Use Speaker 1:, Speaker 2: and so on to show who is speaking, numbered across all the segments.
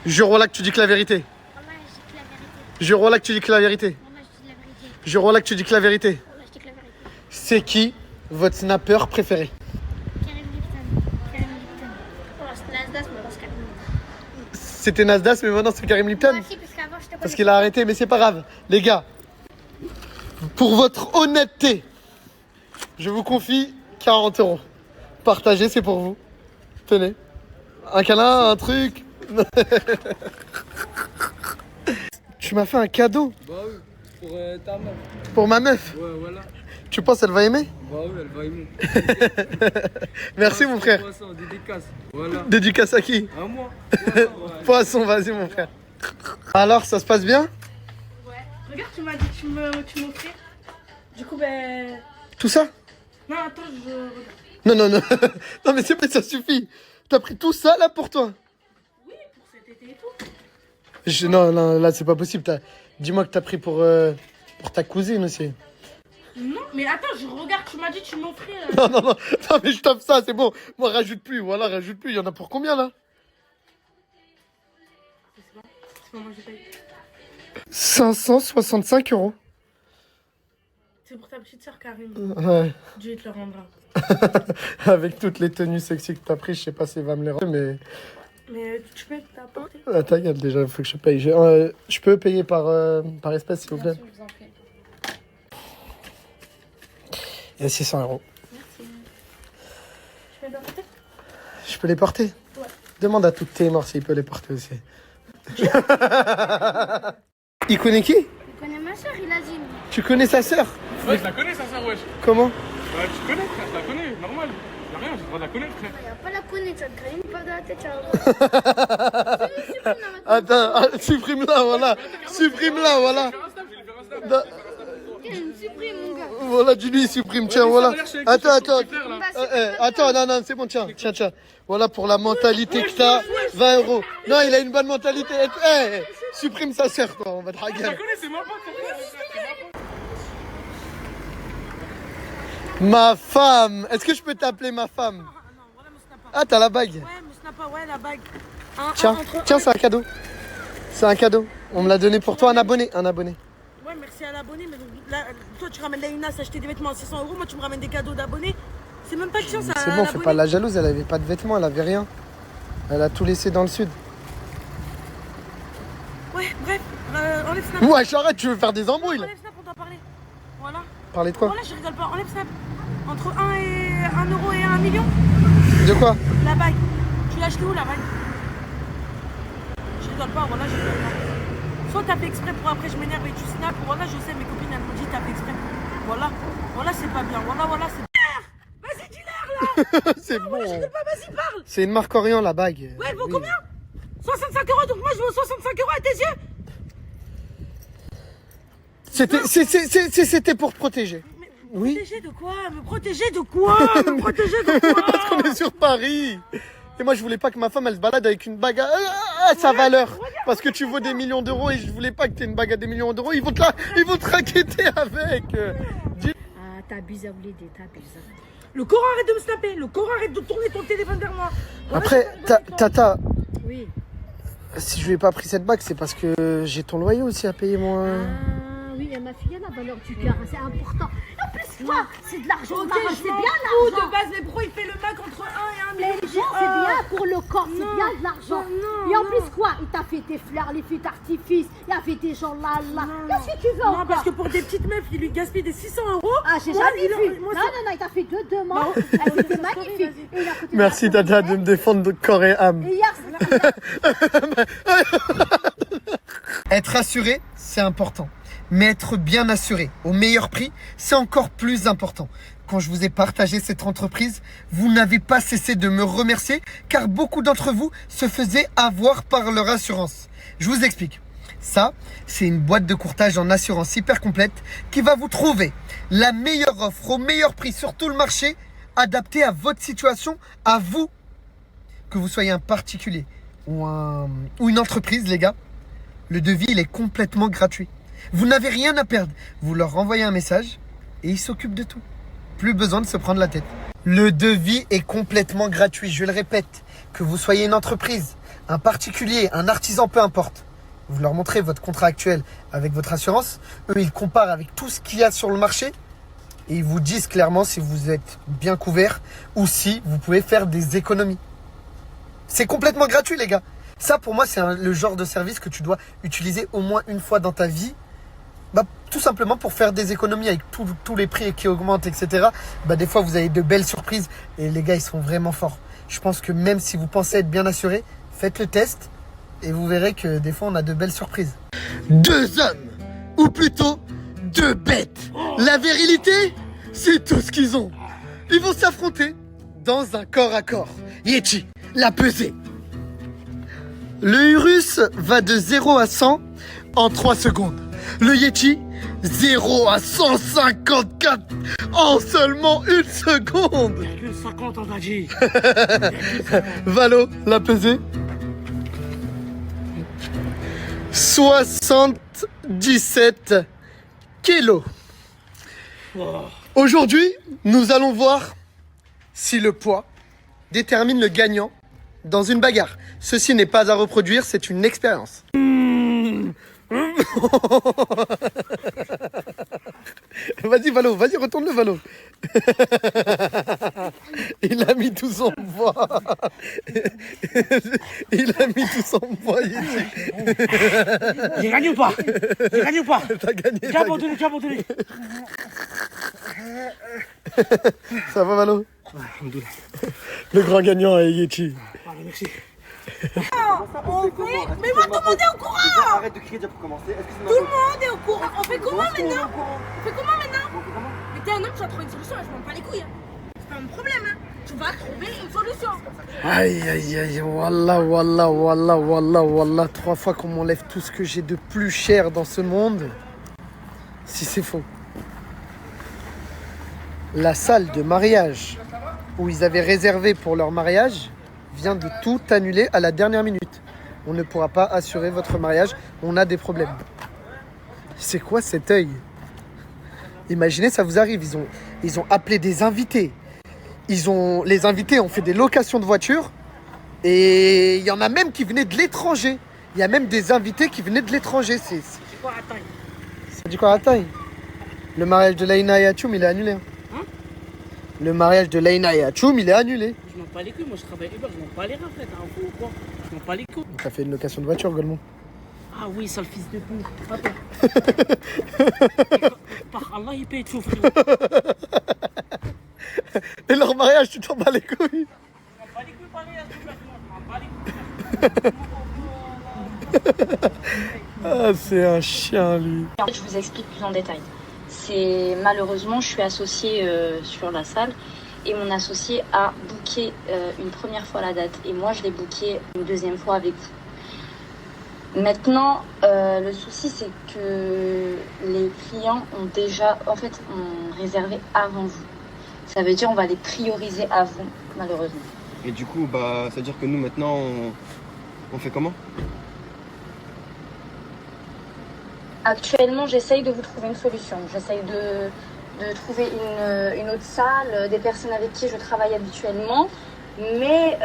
Speaker 1: Jure au lac, tu dis que la vérité.
Speaker 2: Wallah, je dis que la vérité.
Speaker 1: Jure au lac, tu dis que la vérité.
Speaker 2: Wallah, je dis la vérité.
Speaker 1: Jure au lac, tu dis que la vérité.
Speaker 2: Wallah, je dis que la vérité.
Speaker 1: C'est qui votre snapper préféré?
Speaker 2: Karim Lipton. Karim Lipton. Oh, c'est Nasdaq, mais c'est Karim Lipton.
Speaker 1: C'était Nasdaq, mais maintenant c'est Karim Lipton.
Speaker 2: Moi aussi, parce qu'avant, je te
Speaker 1: Parce qu'il a arrêté, mais c'est pas grave. Les gars, pour votre honnêteté, je vous confie 40 €. Partagez, c'est pour vous. Tenez. Un câlin, un truc. Tu m'as fait un cadeau
Speaker 3: Bah oui, pour ta meuf.
Speaker 1: pour ma meuf.
Speaker 3: Ouais, voilà.
Speaker 1: Tu penses elle va aimer?
Speaker 3: Bah oui, elle va aimer.
Speaker 1: Merci mon frère.
Speaker 3: Poisson, dédicace. Voilà.
Speaker 1: Dédicace à qui?
Speaker 3: À moi. Poisson, ouais.
Speaker 1: Poisson, vas-y mon frère. Alors, ça se passe bien?
Speaker 4: Ouais. Regarde, tu m'as dit que tu m'offrais. Du coup, ben.
Speaker 1: Tout ça?
Speaker 4: Non, attends, je regarde.
Speaker 1: Non, non, non. Non, mais c'est pas, ça suffit. T'as pris tout ça là pour toi?
Speaker 4: Oui, pour cet été et tout.
Speaker 1: Non, non, là c'est pas possible. Dis-moi que t'as pris pour ta cousine aussi.
Speaker 4: Non, mais attends, je regarde, tu m'as dit que tu m'offrais.
Speaker 1: Non, non, non, non, mais je tape ça, c'est bon. Moi, rajoute plus, voilà, rajoute plus. Il y en a pour combien là?
Speaker 4: C'est pas moi, j'ai payé.
Speaker 1: 565 €.
Speaker 4: C'est pour ta petite soeur, Karim.
Speaker 1: Ouais.
Speaker 4: Dieu te le rendra.
Speaker 1: Avec toutes les tenues sexy que t'as pris, je sais pas si elle va me les rendre, mais.
Speaker 4: Mais tu peux t'apporter?
Speaker 1: Attends, regarde, déjà, il faut que je paye. Je peux payer par espèce, s'il vous plaît?
Speaker 4: Bien sûr, je vous en prie.
Speaker 1: Il y a 600 €.
Speaker 4: Merci. Tu peux t'apporter?
Speaker 1: Je peux les porter?
Speaker 4: Ouais.
Speaker 1: Demande à toutes tes morts s'il peut les porter aussi. Il connaît qui?
Speaker 2: Il connaît ma soeur, il a dit.
Speaker 1: Tu connais sa sœur?
Speaker 3: Ouais, je la connais, sa sœur, wesh.
Speaker 1: Comment?
Speaker 3: Ouais, tu connais, frère, je la connais, normal. Y'a rien, j'ai le droit de la connaître, frère.
Speaker 2: Il va pas la connaître, tu vas te grailler une part de la tête, tu vas voir.
Speaker 1: Attends, supprime-la, voilà. Supprime-la, voilà.
Speaker 2: Supprime, mon gars.
Speaker 1: Voilà, dis-lui, il supprime, tiens,
Speaker 3: mais
Speaker 1: voilà.
Speaker 3: ça, regarde, je sais
Speaker 1: Attends,
Speaker 3: que
Speaker 1: attends.
Speaker 3: tu peux faire, là.
Speaker 1: Attends, non, non, c'est bon, tiens, tiens, tiens. Voilà pour la mentalité que t'as, 20 €. Non, il a une bonne mentalité. Eh, supprime sa sœur, quoi, on va te
Speaker 3: Je la
Speaker 1: draguer.
Speaker 3: connais, c'est ma pote, c'est
Speaker 1: Ma femme, est-ce que je peux t'appeler ma femme?
Speaker 4: Non, voilà mon snapper.
Speaker 1: Ah, t'as la bague.
Speaker 4: Ouais, mon snapper, ouais, la bague.
Speaker 1: Tiens, tiens, c'est un cadeau. C'est un cadeau. On me l'a donné pour toi, un abonné, un abonné.
Speaker 4: Ouais, merci à l'abonné, mais donc, là, toi tu ramènes Laïna s'acheter des vêtements à 600 €, moi tu me ramènes des cadeaux d'abonnés. C'est même pas de chance à
Speaker 1: C'est bon, fais pas la jalouse, elle avait pas de vêtements, elle avait rien. Elle a tout laissé dans le sud.
Speaker 4: Ouais, bref, enlève Snap.
Speaker 1: Ouais, j'arrête, tu veux faire des embrouilles là.
Speaker 4: Enlève Snap, on doit parler. Voilà.
Speaker 1: Parler de quoi?
Speaker 4: Voilà, je rigole pas, enlève Snap. Entre 1 euro et 1 million,
Speaker 1: De quoi?
Speaker 4: la bague. Tu l'as acheté où la bague? Je rigole pas, voilà, je rigole pas. Soit t'as fait exprès pour après je m'énerve et tu snaps, voilà, je sais, mes copines elles m'ont dit t'as fait exprès. Voilà, voilà, c'est pas bien, voilà, c'est. Vas-y, dis-leur là!
Speaker 1: C'est
Speaker 4: Voilà, je
Speaker 1: bon.
Speaker 4: rigole pas, vas-y, parle!
Speaker 1: C'est une marque Orient la bague.
Speaker 4: Ouais, elle vaut
Speaker 1: Oui.
Speaker 4: combien? 65 €, donc moi je vaux 65 € à tes yeux?
Speaker 1: C'était pour protéger.
Speaker 4: Mais
Speaker 1: Oui.
Speaker 4: protéger de quoi? Me protéger de quoi? Me protéger de quoi?
Speaker 1: Parce qu'on est sur Paris. Et moi, je voulais pas que ma femme, elle se balade avec une bague à sa valeur. Parce que tu vaux des millions d'euros et je voulais pas que tu aies une bague à des millions d'euros. Ils vont te raqueter avec.
Speaker 5: Ah, t'abuses à oublier t'abuses.
Speaker 4: Le Coran arrête de me snapper, le Coran arrête de tourner ton téléphone vers moi. Voilà,
Speaker 1: Après,
Speaker 4: je sais pas,
Speaker 1: Tata,
Speaker 5: Oui.
Speaker 1: si je lui ai pas pris cette bague, c'est parce que j'ai ton loyer aussi à payer, moi.
Speaker 5: Ah oui, et ma fille, elle a la valeur du cœur, c'est important. En plus, toi, c'est de l'argent,
Speaker 4: Ok,
Speaker 5: Mara,
Speaker 4: je
Speaker 5: c'est
Speaker 4: m'en
Speaker 5: bien
Speaker 4: fous
Speaker 5: l'argent.
Speaker 4: de base, mais pourquoi il fait le mac entre 1 et 1 million?
Speaker 5: Les gens, c'est bien pour le corps, c'est
Speaker 4: Non,
Speaker 5: bien de l'argent.
Speaker 4: non,
Speaker 5: Et en
Speaker 4: non.
Speaker 5: plus, quoi? Il t'a fait tes fleurs, les feux d'artifice, il a fait des gens là. Qu'est-ce que tu veux
Speaker 4: Non,
Speaker 5: encore?
Speaker 4: parce que pour des petites meufs, il lui gaspille des 600 €.
Speaker 5: Ah, j'ai
Speaker 4: Moi,
Speaker 5: jamais vu.
Speaker 4: moi,
Speaker 5: Non, il t'a fait deux demandes. Elle était magnifique. Et il a coûté
Speaker 1: Merci,
Speaker 5: la-
Speaker 1: Tata, de me défendre de corps et âme.
Speaker 5: Et hier,
Speaker 1: Être assuré, c'est important. Mais être bien assuré, au meilleur prix, c'est encore plus important. Quand je vous ai partagé cette entreprise, vous n'avez pas cessé de me remercier car beaucoup d'entre vous se faisaient avoir par leur assurance. Je vous explique. Ça, c'est une boîte de courtage en assurance hyper complète qui va vous trouver la meilleure offre au meilleur prix sur tout le marché, adaptée à votre situation, à vous. Que vous soyez un particulier ou une entreprise, les gars, le devis, il est complètement gratuit. Vous n'avez rien à perdre. Vous leur renvoyez un message et ils s'occupent de tout. Plus besoin de se prendre la tête. Le devis est complètement gratuit. Je le répète, que vous soyez une entreprise, un particulier, un artisan, peu importe, vous leur montrez votre contrat actuel avec votre assurance, eux ils comparent avec tout ce qu'il y a sur le marché et ils vous disent clairement si vous êtes bien couvert ou si vous pouvez faire des économies. C'est complètement gratuit les gars. Ça pour moi c'est le genre de service que tu dois utiliser au moins une fois dans ta vie. Tout simplement pour faire des économies avec tous les prix qui augmentent, etc. Des fois vous avez de belles surprises et les gars ils sont vraiment forts. Je pense que même si vous pensez être bien assuré, faites le test et vous verrez que des fois on a de belles surprises. Deux hommes, ou plutôt deux bêtes. La virilité, c'est tout ce qu'ils ont. Ils vont s'affronter dans un corps à corps. Yeti, la pesée. Le Urus va de 0 à 100 en 3 secondes. Le Yeti, 0 à 154 en seulement 1 seconde.
Speaker 4: 50 on a dit.
Speaker 1: Valo, la pesée. 77 kilos. Aujourd'hui, nous allons voir si le poids détermine le gagnant dans une bagarre. Ceci n'est pas à reproduire, c'est une expérience. Vas-y Valo, vas-y retourne le Valo. Il a mis tout son poids. Il a mis tout son poids.
Speaker 4: J'ai gagné ou pas? J'ai gagné ou pas?
Speaker 1: T'as gagné.
Speaker 4: J'ai abandonné, j'ai abandonné.
Speaker 1: Ça va Valo?
Speaker 4: Ouais,
Speaker 1: le grand gagnant est Yeti.
Speaker 4: Voilà, merci.
Speaker 2: Mais moi, tout le monde est au courant.
Speaker 6: Arrête de crier déjà pour commencer. Est-ce que c'est
Speaker 2: Tout le monde est au courant. On fait comment maintenant? On fait comment maintenant? Mais t'es un homme, tu vas trouver une solution. Je m'en bats les couilles. C'est pas mon problème. Tu vas trouver une solution.
Speaker 1: Aïe aïe aïe, wallah wallah wallah wallah wallah. 3 fois qu'on m'enlève tout ce que j'ai de plus cher dans ce monde. Si c'est faux. La salle de mariage où ils avaient réservé pour leur mariage vient de tout annuler à la dernière minute. On ne pourra pas assurer votre mariage, on a des problèmes. C'est quoi cet œil? Imaginez, ça vous arrive, ils ont appelé des invités. Les invités ont fait des locations de voitures et il y en a même qui venaient de l'étranger. Il y a même des invités qui venaient de l'étranger. C'est
Speaker 4: quoi la taille?
Speaker 1: C'est du quoi la taille? Le mariage de Laina et Atchoum, il est annulé. Hein? Le mariage de Laina et Atchoum, il est annulé.
Speaker 4: Je m'en bats les couilles, moi je travaille Uber, je m'en bats les raflettes, hein, ou quoi? Je m'en bats les couilles.
Speaker 1: T'as fait une location de voiture, Golemont.
Speaker 4: Ah oui, sale fils de pute. Attends. Par Allah, il paye tout, frérot.
Speaker 1: Et leur mariage, tu t'en bats les couilles.
Speaker 4: Je m'en bats les couilles, pareil, je m'en bats les couilles.
Speaker 1: Ah, c'est un chien, lui.
Speaker 7: En fait, je vous explique plus en détail. C'est malheureusement, je suis associée sur la salle et mon associé a booké une première fois la date et moi je l'ai booké une deuxième fois avec vous. Maintenant, le souci c'est que les clients ont déjà, ont réservé avant vous. Ça veut dire on va les prioriser à vous, malheureusement.
Speaker 6: Et du coup, ça veut dire que nous maintenant, on fait comment?
Speaker 7: Actuellement, j'essaye de vous trouver une solution. J'essaye de trouver une autre salle, des personnes avec qui je travaille habituellement, mais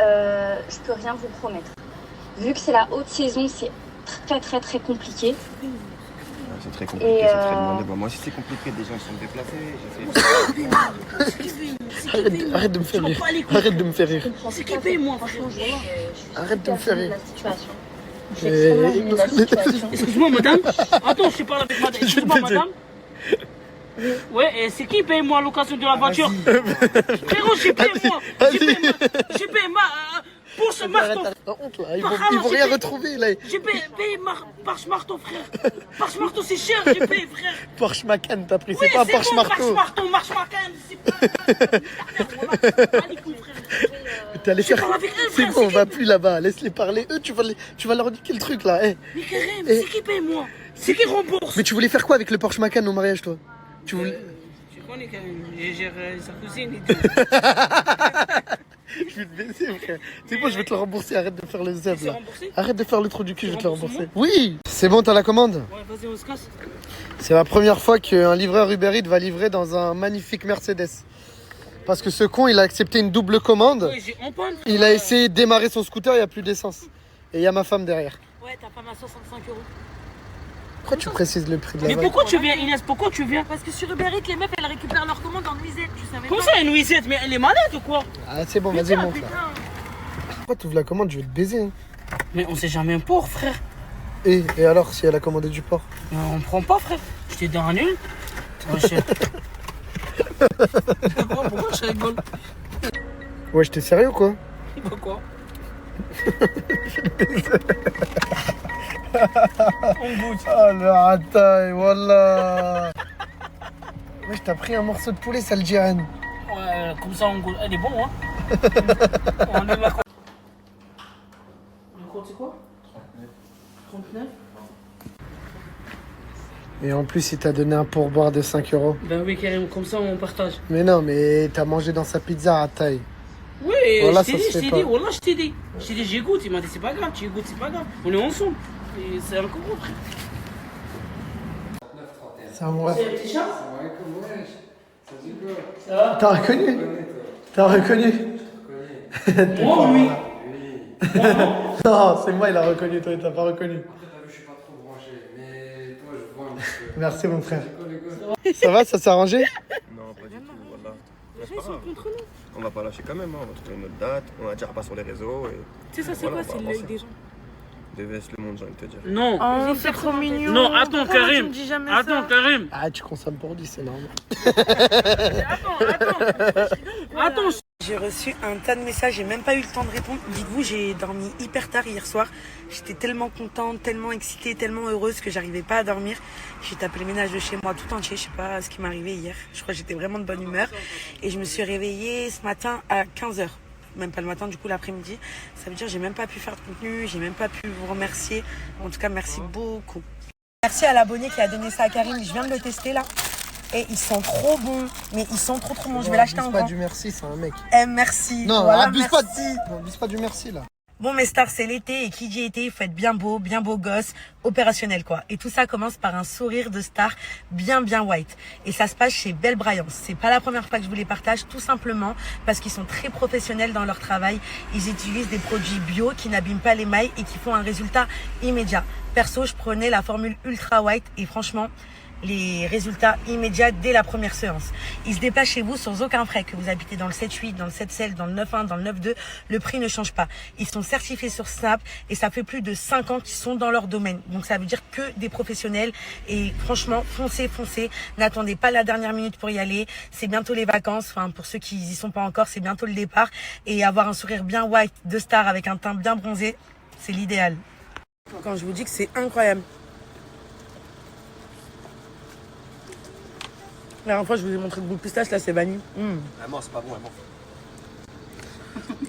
Speaker 7: je peux rien vous promettre. Vu que c'est la haute saison, c'est très très très compliqué.
Speaker 6: C'est très compliqué, c'est très demandé. Moi si c'est compliqué, des gens ils sont déplacés.
Speaker 1: Arrête de me faire rire. Arrête de me faire rire.
Speaker 4: C'est qui paye moi,
Speaker 7: franchement,
Speaker 1: Arrête de me faire rire.
Speaker 7: la situation. Je suis extrêmement gênée de la situation.
Speaker 4: Excuse-moi, madame. Attends, je parle avec madame. Excuse-moi, madame. Ouais, et c'est qui paye moi l'occasion de la voiture? Frérot, j'ai payé moi. J'ai payé ma. Pour ce marteau.
Speaker 1: Ils vont rien retrouver là.
Speaker 4: J'ai payé Porsche marteau, frère. Porsche marteau, c'est cher, j'ai payé, frère.
Speaker 1: Porsche Macan, t'as pris,
Speaker 4: Oui,
Speaker 1: c'est pas Porsche marteau.
Speaker 4: Porsche Macan, c'est pas.
Speaker 1: T'es allé faire. C'est bon, on va plus là-bas. Laisse-les parler. Eux, tu vas leur indiquer le truc là.
Speaker 4: Mais Karim, c'est qui paye moi? C'est qui rembourse?
Speaker 1: Mais tu voulais faire quoi avec le Porsche Macan au mariage, toi? Tu voulais.
Speaker 4: Je connais Karim, j'ai géré sa cousine et tout.
Speaker 1: Je vais te baisser, frère. C'est bon, je vais te le rembourser. Arrête de faire le zèbre
Speaker 4: C'est
Speaker 1: là.
Speaker 4: remboursé?
Speaker 1: Arrête de faire le trou du cul, je vais te le
Speaker 4: rembourses
Speaker 1: rembourser. Oui. C'est bon, t'as la commande?
Speaker 4: Ouais, vas-y, on se casse.
Speaker 1: C'est la première fois qu'un livreur Uber Eats va livrer dans un magnifique Mercedes. Parce que ce con, il a accepté une double commande.
Speaker 4: Ouais, j'ai en panne.
Speaker 1: Il a essayé de démarrer son scooter, il n'y a plus d'essence. Et il y a ma femme derrière.
Speaker 4: Ouais, ta femme à 65 €.
Speaker 1: Pourquoi tu précises le prix de la
Speaker 4: Mais
Speaker 1: vague?
Speaker 4: pourquoi tu viens, Inès? Pourquoi tu viens?
Speaker 2: Parce que sur Uber Eats, les meufs, elles récupèrent leurs commandes en nuisette, tu savais
Speaker 4: Comment
Speaker 2: pas?
Speaker 4: ça, une nuisette? Mais elle est malade ou quoi?
Speaker 1: Ah, c'est bon, vas-y,
Speaker 2: Putain,
Speaker 1: monte là.
Speaker 2: putain.
Speaker 1: Pourquoi tu ouvres la commande? Je vais te baiser. Hein.
Speaker 4: Mais on sait jamais un porc, frère.
Speaker 1: Et alors, si elle a commandé du porc?
Speaker 4: On prend pas, frère. Je t'ai dit un nul. Pourquoi je rigole?
Speaker 1: Ouais, j'étais sérieux ou quoi?
Speaker 4: Pourquoi? On goûte.
Speaker 1: Oh le rataille, wallah. Ouais, je t'ai pris un morceau de poulet, ça le dirait.
Speaker 4: Ouais, comme ça on goûte. Elle est bon, hein. On est là. Le compte c'est quoi? 39.
Speaker 1: Et en plus, il t'a donné un pourboire de 5 €.
Speaker 4: Ben oui, Karim, comme ça on partage.
Speaker 1: Mais non, mais t'as mangé dans sa pizza, rataille.
Speaker 4: Oui,
Speaker 1: Voilà,
Speaker 4: je t'ai
Speaker 1: ça
Speaker 4: dit,
Speaker 1: se fait pas.
Speaker 4: Wallah, je t'ai dit. Je t'ai dit, j'y goûte. Il m'a dit, c'est pas grave, tu y goûtes, c'est pas grave. On est ensemble. Et c'est un coco, frère.
Speaker 1: C'est un vrai.
Speaker 4: C'est un petit chat? Ça va?
Speaker 1: T'as reconnu? T'as reconnu?
Speaker 4: Moi, oui. Moi, non.
Speaker 1: Non, c'est moi, il a reconnu, toi, il t'a pas reconnu.
Speaker 6: Je suis pas trop branché, mais toi, je vois un petit peu.
Speaker 1: Merci, mon frère. Ça va, ça s'est arrangé?
Speaker 6: Non, pas du tout, voilà. Mais c'est pas grave. On va pas lâcher quand même, hein. On va trouver une autre date. On a déjà repas sur les réseaux. Et...
Speaker 2: Tu sais, ça, c'est
Speaker 6: Voilà,
Speaker 2: quoi?
Speaker 6: on
Speaker 2: C'est
Speaker 6: va
Speaker 2: l'œil
Speaker 6: avancer.
Speaker 2: des gens.
Speaker 6: DVS le monde, j'ai envie de te dire.
Speaker 4: Non.
Speaker 2: Oh, c'est trop mignon.
Speaker 4: Non, attends,
Speaker 2: Pourquoi tu
Speaker 4: Karim.
Speaker 2: me dis jamais
Speaker 4: Attends,
Speaker 2: ça?
Speaker 4: Karim.
Speaker 1: Ah, tu consommes pour 10, c'est normal.
Speaker 4: Attends.
Speaker 8: J'ai reçu un tas de messages, j'ai même pas eu le temps de répondre. Dites-vous, j'ai dormi hyper tard hier soir. J'étais tellement contente, tellement excitée, tellement heureuse que j'arrivais pas à dormir. J'ai tapé le ménage de chez moi tout entier. Je sais pas ce qui m'est arrivé hier. Je crois que j'étais vraiment de bonne humeur. Et je me suis réveillée ce matin à 15h. Même pas le matin, du coup l'après-midi. Ça veut dire que j'ai même pas pu faire de contenu, j'ai même pas pu vous remercier. En tout cas, merci beaucoup. Merci à l'abonné qui a donné ça à Karim. Je viens de le tester là. Et ils sont trop bons. Mais ils sont trop bons. Je vais l'acheter en
Speaker 1: Abuse pas
Speaker 8: grand.
Speaker 1: du merci, c'est un mec.
Speaker 8: Eh, merci.
Speaker 1: Non,
Speaker 8: Voilà,
Speaker 1: abuse
Speaker 8: merci.
Speaker 1: pas du merci, là.
Speaker 8: Bon, mes stars, c'est l'été. Et qui dit été, il faut être bien beau gosse, opérationnel, quoi. Et tout ça commence par un sourire de star bien white. Et ça se passe chez Belle Brayance. C'est pas la première fois que je vous les partage, tout simplement parce qu'ils sont très professionnels dans leur travail. Ils utilisent des produits bio qui n'abîment pas les mailles et qui font un résultat immédiat. Perso, je prenais la formule ultra white et franchement, les résultats immédiats dès la première séance. Ils se déplacent chez vous sans aucun frais, que vous habitez dans le 7-8, dans le 7-7, dans le 9-1, dans le 9-2, le prix ne change pas. Ils sont certifiés sur Snap et ça fait plus de 5 ans qu'ils sont dans leur domaine. Donc ça veut dire que des professionnels et franchement, foncez. N'attendez pas la dernière minute pour y aller. C'est bientôt les vacances, enfin pour ceux qui y sont pas encore, c'est bientôt le départ. Et avoir un sourire bien white de star avec un teint bien bronzé, c'est l'idéal. Quand je vous dis que c'est incroyable. La dernière fois, je vous ai montré le goût de pistache, là, c'est vanille.
Speaker 6: Ah non, c'est pas bon, vraiment.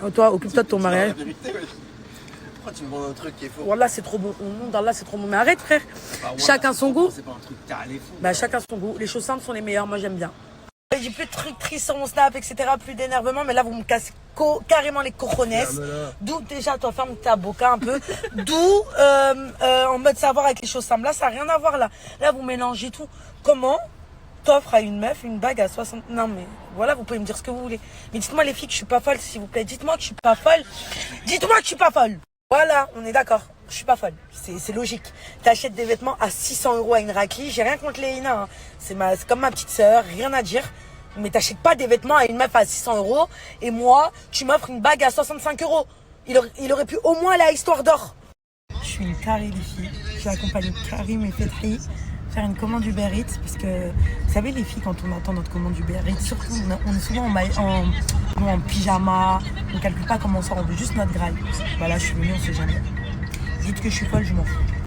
Speaker 8: Oh, toi, occupe-toi de ton mariage.
Speaker 6: Pourquoi tu me vends un truc qui est faux?
Speaker 8: Voilà, c'est trop bon. Au nom d'Allah, c'est trop bon. Mais arrête, frère. Chacun son goût.
Speaker 6: C'est pas un truc carré fou.
Speaker 8: Bah, chacun son goût. Les choses simples sont les meilleures. Moi, j'aime bien. J'ai plus de trucs tristes sur mon snap, etc. Plus d'énervement. Mais là, vous me cassez carrément les cojones. D'où, déjà, toi, ferme ta boca un peu. D'où, en mode savoir avec les choses simples. Là, ça n'a rien à voir, là. Là, vous mélangez tout. Comment t'offres à une meuf une bague à 60... Non, mais voilà, vous pouvez me dire ce que vous voulez. Mais dites-moi, les filles, que je suis pas folle, s'il vous plaît. Dites-moi que je suis pas folle. Dites-moi que je suis pas folle. Voilà, on est d'accord. Je suis pas folle. C'est logique. T'achètes des vêtements à 600 € à une raclie. J'ai rien contre les Ina. Hein. C'est comme ma petite sœur. Rien à dire. Mais t'achètes pas des vêtements à une meuf à 600 €. Et moi, tu m'offres une bague à 65 €. Il aurait pu au moins aller à Histoire d'Or. Je suis une carrée des filles. J'ai accompagné Karim et Fethi faire une commande Uber Eats parce que vous savez les filles quand on attend notre commande Uber Eats surtout on est souvent en pyjama, on calcule pas comment on sort, on veut juste notre graille. Voilà, je suis venue, on sait jamais. Dites que je suis folle, je m'en fous.